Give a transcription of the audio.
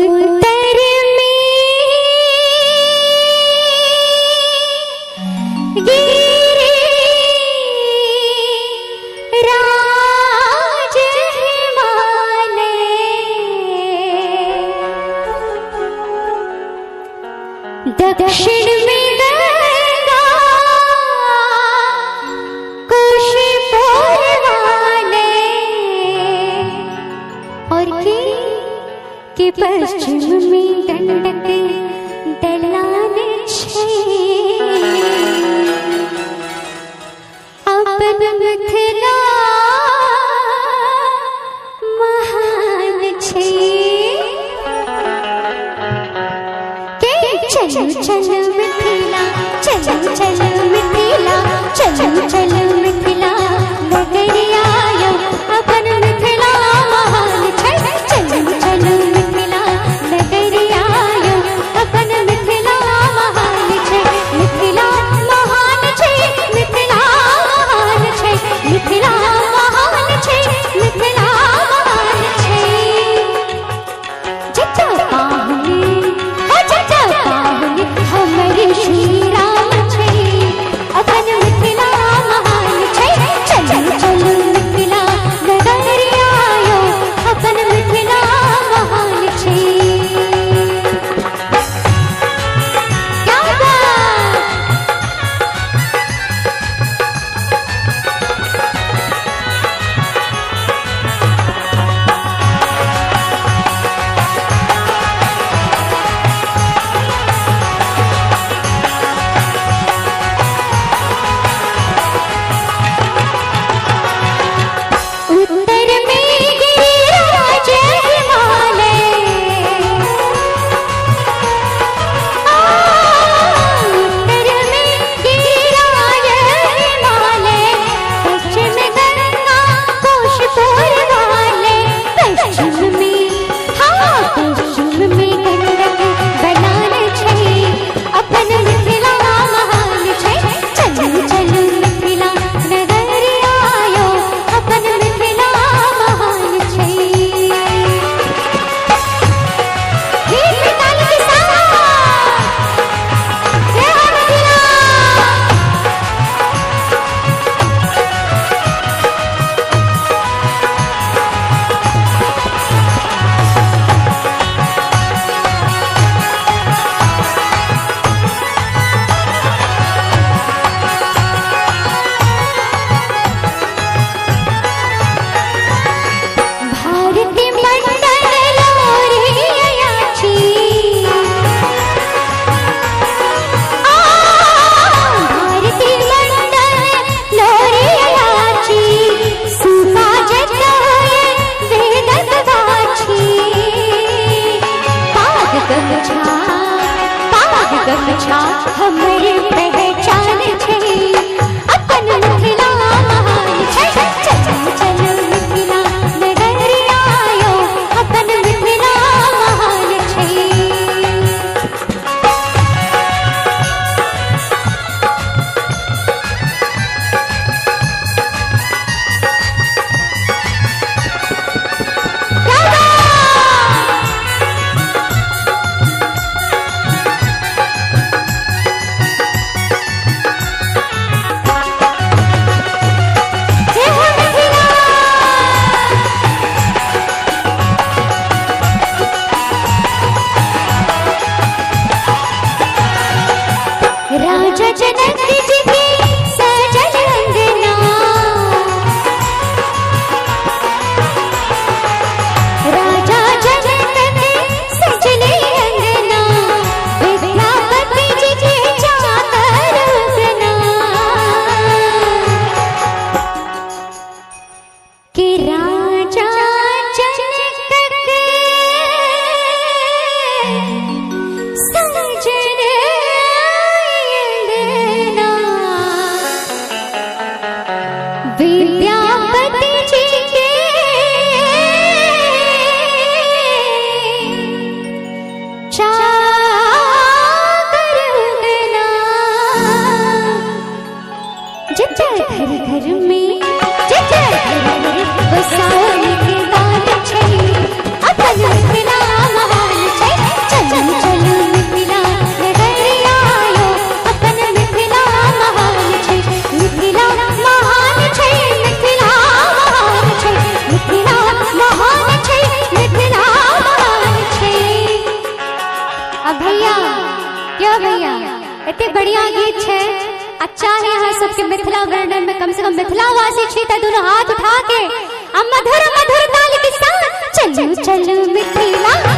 उत्तर में गिरिराज हिमालय, दक्षिण में गंगा कुशीपुर वाले, और के पश्चिम में गंडक दलान छे। अपन मिथिला महान छे। के चलो चलो मिथिला, चलो चलो मिथिला, चलो चलो मिथिला नगरिया यो अपन मिथिला महान छे। चलो चलो मिथिला नगरिया यो अपन मिथिला महान छे। मिथिला महान छे, मिथिला महान छे, मिथिला महान छे, मिथिला महान छे। जटा पाहुनी हो जटा पाहुनी हमरे श्री राम छे, अपन मिथिला महान छे। चलो चलो मिथिला नगरिया यो अपन मिथिला महान छे। क्या बात! उत्तर में गिरिराज हिमालय, उत्तर में गिरिराज हिमालय, पश्चिम गंगा कुशीपुर वाले, पश्चिम में पश्चिम में गंडक दलान छे। अपन मिथिला महान छे। चलो चलो मिथिला नगरिया यो अपन मिथिला महान छे। गीत ताल के साथ जय हो मिथिला। भारती मंडल लोरियाची, भारती मंडल लोरियाची, सुका जतोय वेदक वाची। पाग गमछा हमरे पहचान छे। अपन मिथिला महान छे। चलो चलो मिथिला नगरिया यो अपन मिथिला महान छे। क्या बात! कते बढ़िया गीत है। अच्छा है यहाँ सबके मिथिला वर्णन में कम से कम मिथिलावासी छी त दोनों हाथ उठा के मधुर मधुर ताल के साथ चलू चलू मिथिला